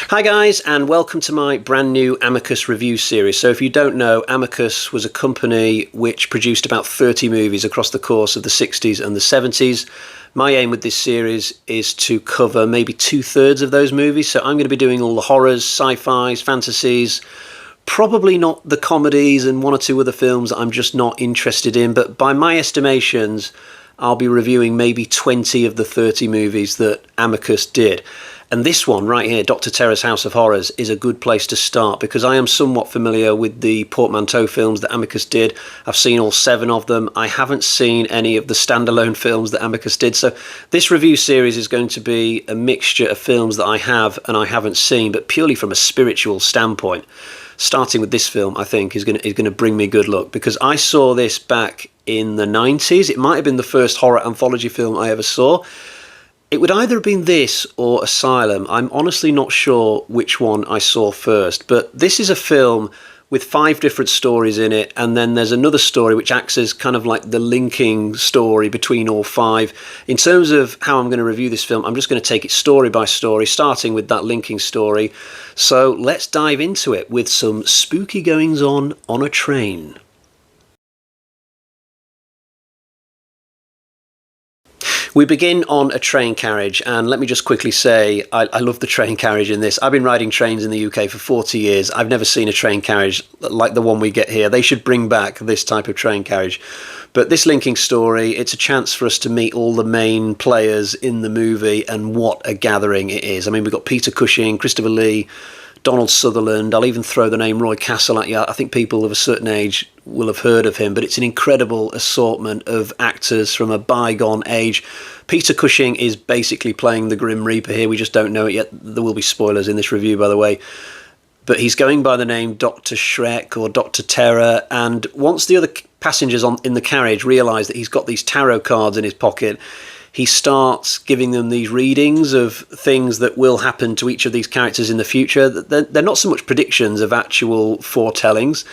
Hi guys, and welcome to my brand new Amicus review series. So if you don't know, Amicus was a company which produced about 30 movies across the course of the 60s and the 70s. My aim with this series is to cover maybe 2/3 of those movies. So I'm going to be doing all the horrors, sci-fis, fantasies, probably not the comedies and one or two other films I'm just not interested in. But by my estimations, I'll be reviewing maybe 20 of the 30 movies that Amicus did. And this one right here, Dr. Terror's House of Horrors, is a good place to start because I am somewhat familiar with the portmanteau films that Amicus did. I've seen all 7 of them. I haven't seen any of the standalone films that Amicus did. So this review series is going to be a mixture of films that I have and I haven't seen, but purely from a spiritual standpoint. Starting with this film, I think, is going to bring me good luck because I saw this back in the 90s. It might have been the first horror anthology film I ever saw. It would either have been this or Asylum. I'm honestly not sure which one I saw first, but this is a film with 5 different stories in it, and then there's another story which acts as kind of like the linking story between all 5. In terms of how I'm going to review this film, I'm just going to take it story by story, starting with that linking story. So let's dive into it with some spooky goings-on a train. We begin on a train carriage, and let me just quickly say, I love the train carriage in this. I've been riding trains in the UK for 40 years. I've never seen a train carriage like the one we get here. They should bring back this type of train carriage. But this linking story, it's a chance for us to meet all the main players in the movie, and what a gathering it is. I mean, we've got Peter Cushing, Christopher Lee, Donald Sutherland. I'll even throw the name Roy Castle at you. I think people of a certain age will have heard of him, but it's an incredible assortment of actors from a bygone age. Peter Cushing is basically playing the Grim Reaper here. We just don't know it yet. There will be spoilers in this review, by the way. But he's going by the name Dr. Shrek or Dr. Terror, and once the other passengers in the carriage realise that he's got these tarot cards in his pocket, he starts giving them these readings of things that will happen to each of these characters in the future. They're not so much predictions of actual foretellings,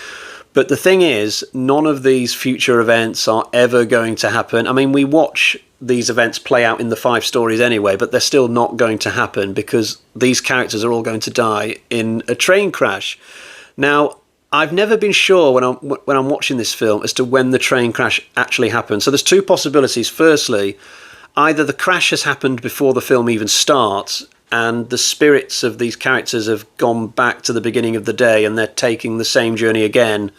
but the thing is, none of these future events are ever going to happen. I mean, we watch these events play out in the 5 stories anyway, but they're still not going to happen because these characters are all going to die in a train crash. Now, I've never been sure when I'm watching this film as to when the train crash actually happened. So there's 2 possibilities. Firstly, either the crash has happened before the film even starts and the spirits of these characters have gone back to the beginning of the day and they're taking the same journey again,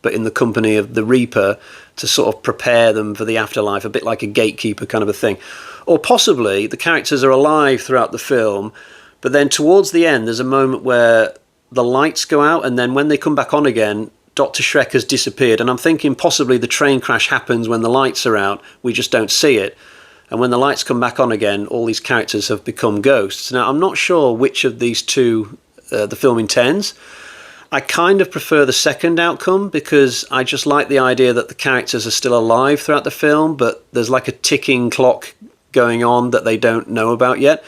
but in the company of the Reaper to sort of prepare them for the afterlife, a bit like a gatekeeper kind of a thing. Or possibly the characters are alive throughout the film, but then towards the end there's a moment where the lights go out, and then when they come back on again, Dr. Shrek has disappeared. And I'm thinking possibly the train crash happens when the lights are out, we just don't see it. And when the lights come back on again, all these characters have become ghosts. Now, I'm not sure which of these 2 the film intends. I kind of prefer the second outcome because I just like the idea that the characters are still alive throughout the film, but there's like a ticking clock going on that they don't know about yet.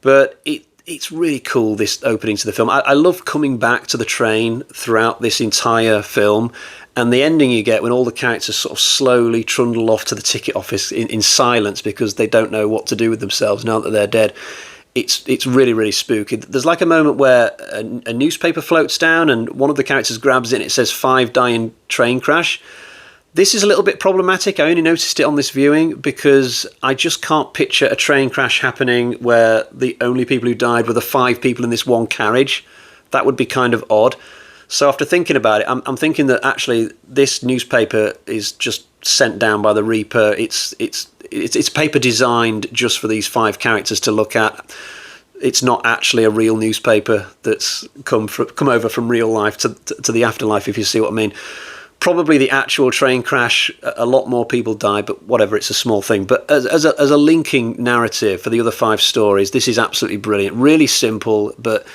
But it's really cool, this opening to the film. I love coming back to the train throughout this entire film. And the ending you get when all the characters sort of slowly trundle off to the ticket office in silence because they don't know what to do with themselves now that they're dead. It's really, really spooky. There's like a moment where a newspaper floats down and one of the characters grabs it and it says 5 die in train crash. This is a little bit problematic. I only noticed it on this viewing because I just can't picture a train crash happening where the only people who died were the 5 people in this one carriage. That would be kind of odd. So after thinking about it, I'm thinking that actually this newspaper is just sent down by the Reaper. It's paper designed just for these 5 characters to look at. It's not actually a real newspaper that's come over from real life to the afterlife, if you see what I mean. Probably the actual train crash, a lot more people die, but whatever, it's a small thing. But as a linking narrative for the other 5 stories, this is absolutely brilliant. Really simple, but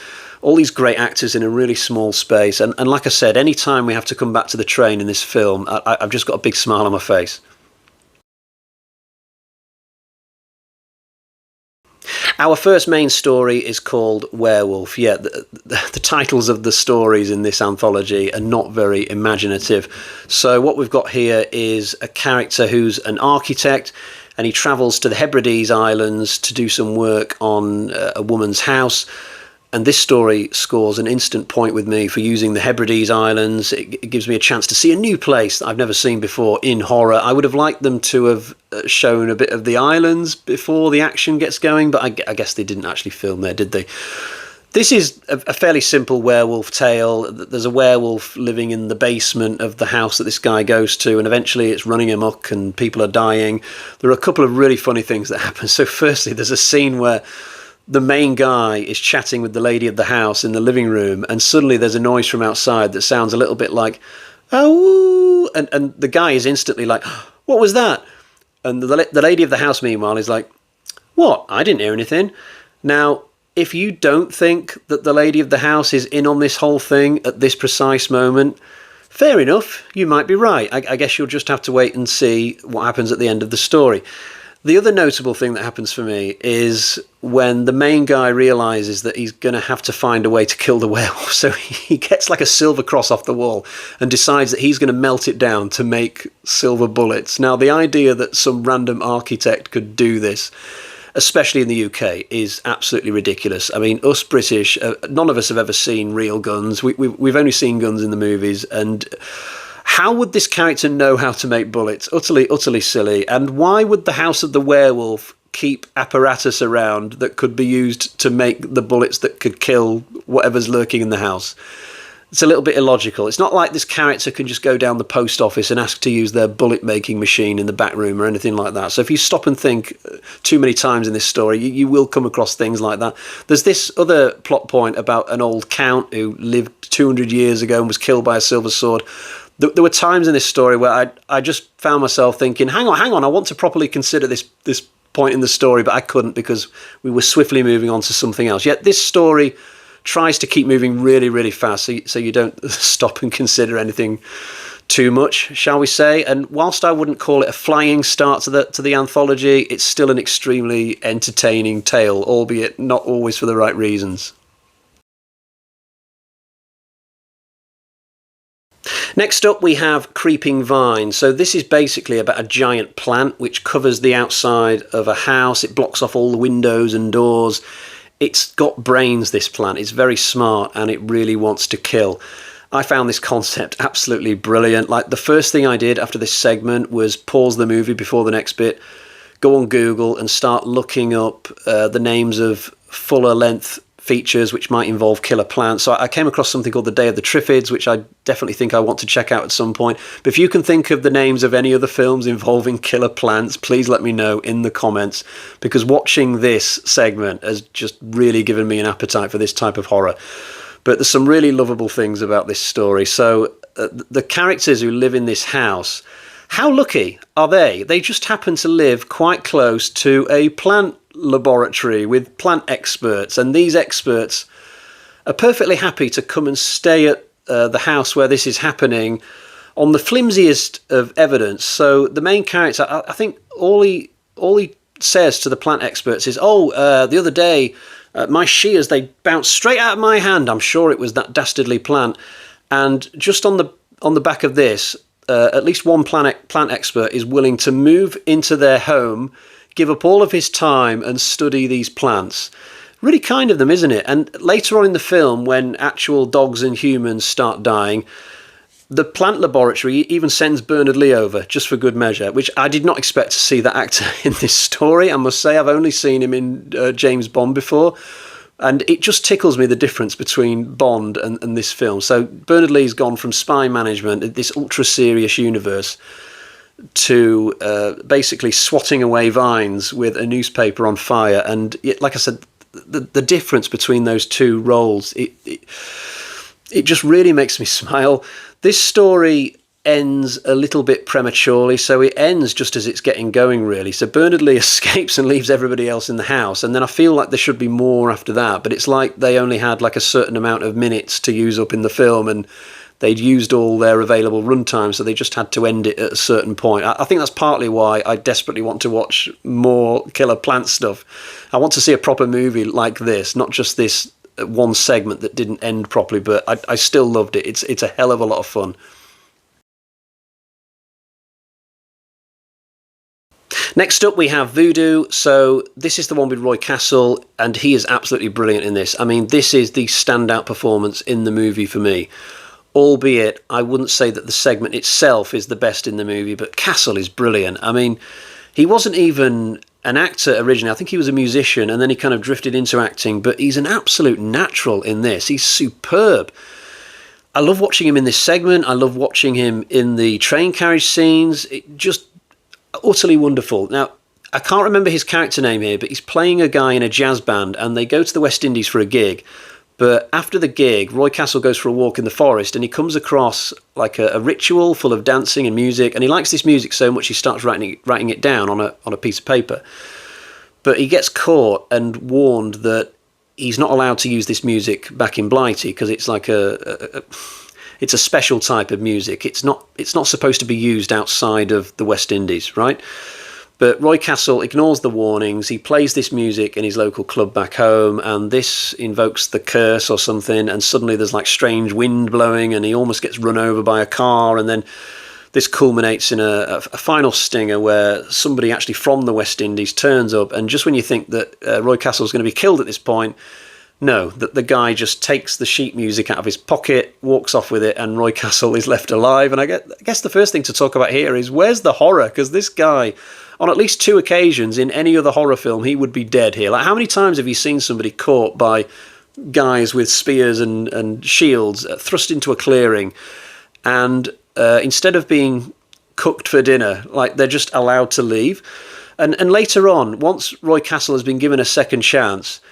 all these great actors in a really small space. And like I said, any time we have to come back to the train in this film, I've just got a big smile on my face. Our first main story is called Werewolf. Yeah, the titles of the stories in this anthology are not very imaginative. So what we've got here is a character who's an architect, and he travels to the Hebrides Islands to do some work on a woman's house. And this story scores an instant point with me for using the Hebrides Islands. It gives me a chance to see a new place that I've never seen before in horror. I would have liked them to have shown a bit of the islands before the action gets going, but I guess they didn't actually film there, did they? This is a fairly simple werewolf tale. There's a werewolf living in the basement of the house that this guy goes to, and eventually it's running amok and people are dying. There are a couple of really funny things that happen. So firstly, there's a scene where the main guy is chatting with the lady of the house in the living room, and suddenly there's a noise from outside that sounds a little bit like, oh, and the guy is instantly like, what was that? And the lady of the house, meanwhile, is like, what? I didn't hear anything. Now, if you don't think that the lady of the house is in on this whole thing at this precise moment, fair enough, you might be right. I guess you'll just have to wait and see what happens at the end of the story. The other notable thing that happens for me is when the main guy realises that he's going to have to find a way to kill the werewolf. So he gets like a silver cross off the wall and decides that he's going to melt it down to make silver bullets. Now, the idea that some random architect could do this, especially in the UK, is absolutely ridiculous. I mean, us British, none of us have ever seen real guns. We've only seen guns in the movies, and how would this character know how to make bullets? Utterly silly. And why would the House of the Werewolf keep apparatus around that could be used to make the bullets that could kill whatever's lurking in the house? It's a little bit illogical. It's not like this character can just go down the post office and ask to use their bullet-making machine in the back room or anything like that. So if you stop and think too many times in this story, you will come across things like that. There's this other plot point about an old count who lived 200 years ago and was killed by a silver sword. There were times in this story where I just found myself thinking, hang on, I want to properly consider this point in the story, but I couldn't because we were swiftly moving on to something else. Yet this story tries to keep moving really, really fast so you don't stop and consider anything too much, shall we say. And whilst I wouldn't call it a flying start to the anthology, it's still an extremely entertaining tale, albeit not always for the right reasons. Next up, we have Creeping Vine. So this is basically about a giant plant which covers the outside of a house. It blocks off all the windows and doors. It's got brains, this plant. It's very smart and it really wants to kill. I found this concept absolutely brilliant. Like, the first thing I did after this segment was pause the movie before the next bit, go on Google and start looking up the names of fuller length features which might involve killer plants. So I came across something called The Day of the Triffids, which I definitely think I want to check out at some point. But if you can think of the names of any other films involving killer plants, please let me know in the comments, because watching this segment has just really given me an appetite for this type of horror. But there's some really lovable things about this story. So the characters who live in this house, how lucky are they? They just happen to live quite close to a plant laboratory with plant experts, and these experts are perfectly happy to come and stay at the house where this is happening on the flimsiest of evidence. So the main character, I think all he says to the plant experts is, the other day my shears, they bounced straight out of my hand. I'm sure it was that dastardly plant. And just on the back of this, at least one plant expert is willing to move into their home, give up all of his time and study these plants. Really kind of them, isn't it? And later on in the film, when actual dogs and humans start dying, the plant laboratory even sends Bernard Lee over, just for good measure, which I did not expect to see that actor in this story. I must say, I've only seen him in James Bond before, and it just tickles me, the difference between Bond and this film. So Bernard Lee's gone from spy management, this ultra-serious universe, to basically swatting away vines with a newspaper on fire. And like I said, the difference between those two roles, it just really makes me smile. This story ends a little bit prematurely, so it ends just as it's getting going, really. So Bernard Lee escapes and leaves everybody else in the house, and then I feel like there should be more after that, but it's like they only had like a certain amount of minutes to use up in the film, and they'd used all their available runtime, so they just had to end it at a certain point. I think that's partly why I desperately want to watch more killer plant stuff. I want to see a proper movie like this, not just this one segment that didn't end properly, but I still loved it. It's a hell of a lot of fun. Next up, we have Voodoo. So this is the one with Roy Castle, and he is absolutely brilliant in this. I mean, this is the standout performance in the movie for me. Albeit, I wouldn't say that the segment itself is the best in the movie, but Castle is brilliant. I mean, he wasn't even an actor originally. I think he was a musician, and then he kind of drifted into acting, but he's an absolute natural in this. He's superb. I love watching him in this segment. I love watching him in the train carriage scenes. It just utterly wonderful. Now, I can't remember his character name here, but he's playing a guy in a jazz band, and they go to the West Indies for a gig. But after the gig, Roy Castle goes for a walk in the forest, and he comes across like a ritual full of dancing and music, and he likes this music so much he starts writing it down on a piece of paper. But he gets caught and warned that he's not allowed to use this music back in Blighty because it's like it's a special type of music. It's not supposed to be used outside of the West Indies, right? But Roy Castle ignores the warnings. He plays this music in his local club back home, and this invokes the curse or something, and suddenly there's like strange wind blowing, and he almost gets run over by a car, and then this culminates in a final stinger where somebody actually from the West Indies turns up, and just when you think that Roy Castle's going to be killed at this point, no, that the guy just takes the sheet music out of his pocket, walks off with it, and Roy Castle is left alive. And I guess the first thing to talk about here is where's the horror? Because this guy, on at least 2 occasions in any other horror film, he would be dead here. Like, how many times have you seen somebody caught by guys with spears and shields thrust into a clearing, and instead of being cooked for dinner, like, they're just allowed to leave? And later on, once Roy Castle has been given a second chance,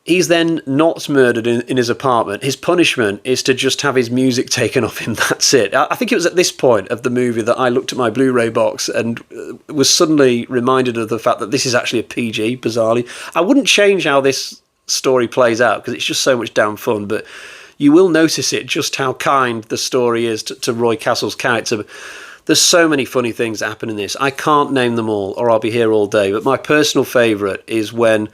he's then not murdered in his apartment. His punishment is to just have his music taken off him. That's it. I think it was at this point of the movie that I looked at my Blu-ray box and was suddenly reminded of the fact that this is actually a PG, bizarrely. I wouldn't change how this story plays out because it's just so much damn fun, but you will notice it, just how kind the story is to Roy Castle's character. There's so many funny things that happen in this. I can't name them all or I'll be here all day, but my personal favourite is when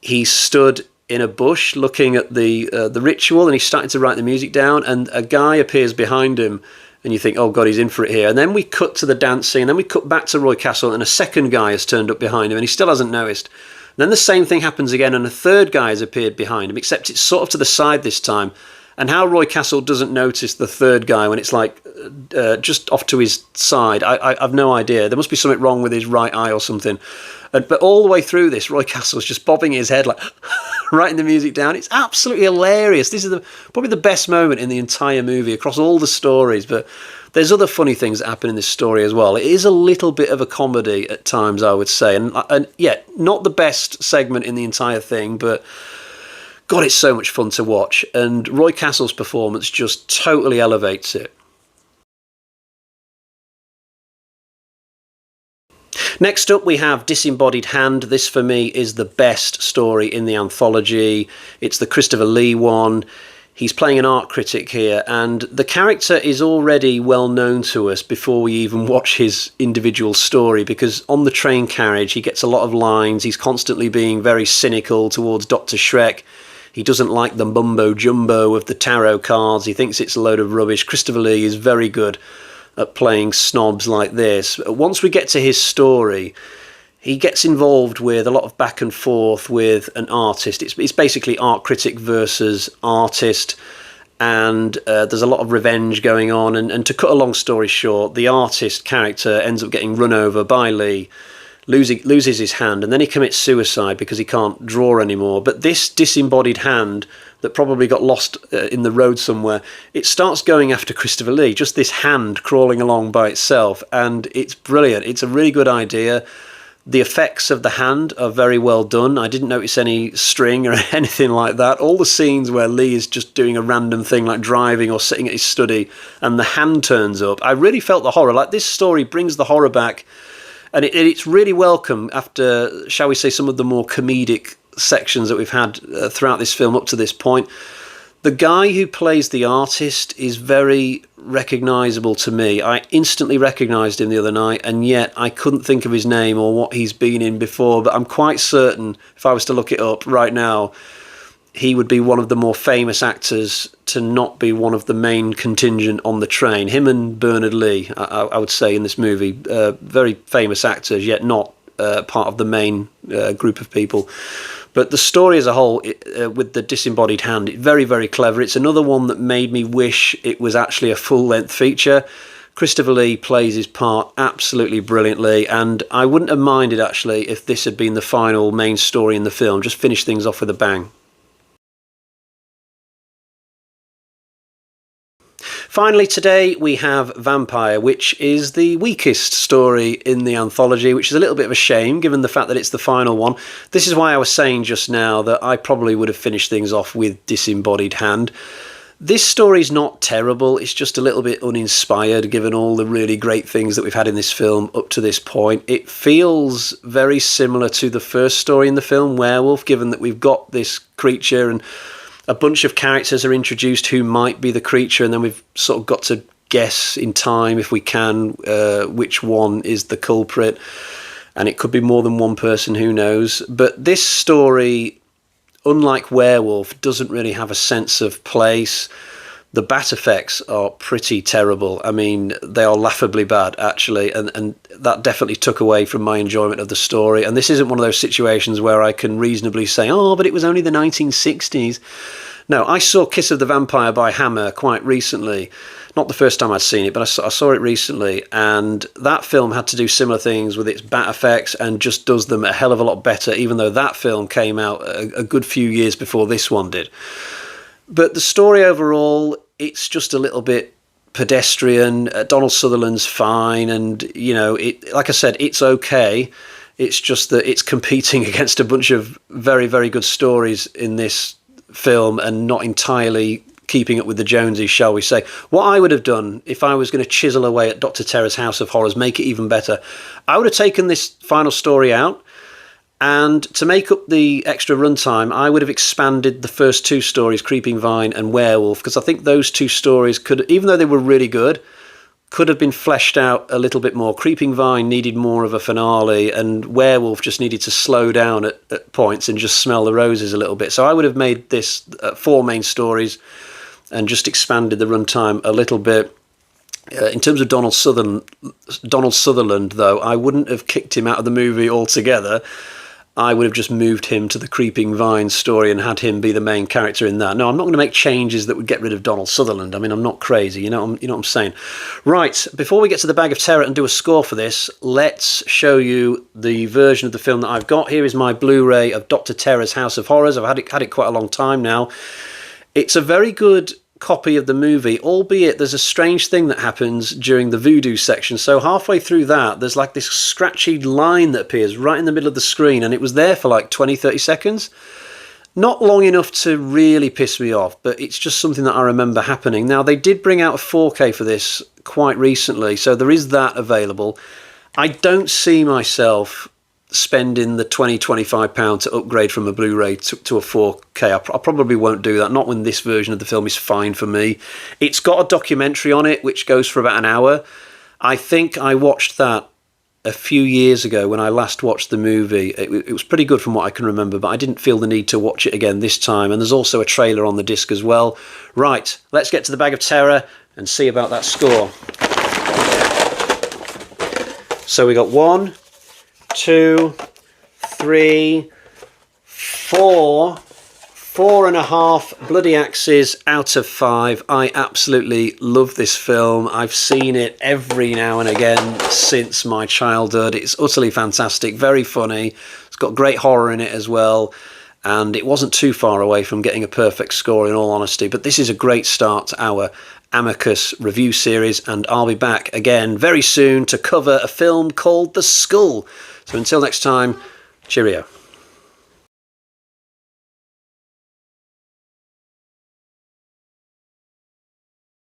he stood in a bush looking at the ritual, and he's starting to write the music down, and a guy appears behind him, and you think, oh God, he's in for it here. And then we cut to the dancing, and then we cut back to Roy Castle, and a second guy has turned up behind him, and he still hasn't noticed. And then the same thing happens again, and a third guy has appeared behind him, except it's sort of to the side this time. And how Roy Castle doesn't notice the third guy when it's like just off to his side, I've no idea. There must be something wrong with his right eye or something. But all the way through this, Roy Castle's just bobbing his head, like writing the music down. It's absolutely hilarious. This is probably the best moment in the entire movie across all the stories. But there's other funny things that happen in this story as well. It is a little bit of a comedy at times, I would say. And yeah, not the best segment in the entire thing, but God, it's so much fun to watch. And Roy Castle's performance just totally elevates it. Next up, we have Disembodied Hand. This, for me, is the best story in the anthology. It's the Christopher Lee one. He's playing an art critic here, and the character is already well known to us before we even watch his individual story, because on the train carriage, he gets a lot of lines. He's constantly being very cynical towards Dr. Shrek. He doesn't like the mumbo-jumbo of the tarot cards. He thinks it's a load of rubbish. Christopher Lee is very good at playing snobs like this. Once we get to his story, he gets involved with a lot of back and forth with an artist. It's basically art critic versus artist, and there's a lot of revenge going on. And to cut a long story short, the artist character ends up getting run over by Lee, loses his hand, and then he commits suicide because he can't draw anymore. But this disembodied hand that probably got lost in the road somewhere, it starts going after Christopher Lee, just this hand crawling along by itself, and it's brilliant. It's a really good idea. The effects of the hand are very well done. I didn't notice any string or anything like that. All the scenes where Lee is just doing a random thing like driving or sitting at his study and the hand turns up, I really felt the horror. Like, this story brings the horror back, and it's really welcome after, shall we say, some of the more comedic sections that we've had throughout this film up to this point. The guy who plays the artist is very recognisable to me. I instantly recognised him the other night, and yet I couldn't think of his name or what he's been in before, but I'm quite certain, if I was to look it up right now, he would be one of the more famous actors to not be one of the main contingent on the train. Him and Bernard Lee, I would say, in this movie, very famous actors, yet not part of the main group of people. But the story as a whole, with the Disembodied Hand, very, very clever. It's another one that made me wish it was actually a full-length feature. Christopher Lee plays his part absolutely brilliantly, and I wouldn't have minded, actually, if this had been the final main story in the film. Just finish things off with a bang. Finally, today we have Vampire, which is the weakest story in the anthology, which is a little bit of a shame given the fact that it's the final one. This is why I was saying just now that I probably would have finished things off with Disembodied Hand. This story's not terrible, it's just a little bit uninspired given all the really great things that we've had in this film up to this point. It feels very similar to the first story in the film, Werewolf, given that we've got this creature and a bunch of characters are introduced who might be the creature, and then we've sort of got to guess in time, if we can, which one is the culprit. And it could be more than one person, who knows. But this story, unlike Werewolf, doesn't really have a sense of place. The bat effects are pretty terrible. I mean, they are laughably bad, actually, and that definitely took away from my enjoyment of the story. And this isn't one of those situations where I can reasonably say, oh, but it was only the 1960s. No, I saw Kiss of the Vampire by Hammer quite recently. Not the first time I'd seen it, but I saw it recently, and that film had to do similar things with its bat effects and just does them a hell of a lot better, even though that film came out a good few years before this one did. But the story overall, it's just a little bit pedestrian. Donald Sutherland's fine, and, you know, like I said, it's okay. It's just that it's competing against a bunch of very, very good stories in this film and not entirely keeping up with the Joneses, shall we say. What I would have done if I was going to chisel away at Dr. Terror's House of Horrors, make it even better, I would have taken this final story out, and to make up the extra runtime, I would have expanded the first two stories, Creeping Vine and Werewolf, because I think those two stories could, even though they were really good, could have been fleshed out a little bit more. Creeping Vine needed more of a finale, and Werewolf just needed to slow down at points and just smell the roses a little bit. So I would have made this 4 main stories and just expanded the runtime a little bit. In terms of Donald Sutherland, though, I wouldn't have kicked him out of the movie altogether. I would have just moved him to the Creeping Vine story and had him be the main character in that. No, I'm not going to make changes that would get rid of Donald Sutherland. I mean, I'm not crazy, you know what I'm saying? Right, before we get to the Bag of Terror and do a score for this, let's show you the version of the film that I've got. Here is my Blu-ray of Dr. Terror's House of Horrors. I've had it quite a long time now. It's a very good copy of the movie, albeit there's a strange thing that happens during the voodoo section. So halfway through that, there's like this scratchy line that appears right in the middle of the screen, and it was there for like 20-30 seconds. Not long enough to really piss me off, but it's just something that I remember happening. Now, they did bring out a 4K for this quite recently, so there is that available. I don't see myself spending the £20-25 to upgrade from a Blu-ray to a 4K. I probably won't do that, not when this version of the film is fine for me. It's got a documentary on it which goes for about an hour. I think I watched that a few years ago when I last watched the movie. It was pretty good from what I can remember, but I didn't feel the need to watch it again this time. And there's also a trailer on the disc as well. Right, let's get to the Bag of Terror and see about that score. So we got 1, 2, 3, 4, 4.5 bloody axes out of 5. I absolutely love this film. I've seen it every now and again since my childhood. It's utterly fantastic, very funny. It's got great horror in it as well, and it wasn't too far away from getting a perfect score, in all honesty. But this is a great start to our Amicus review series, and I'll be back again very soon to cover a film called The Skull. So until next time, cheerio.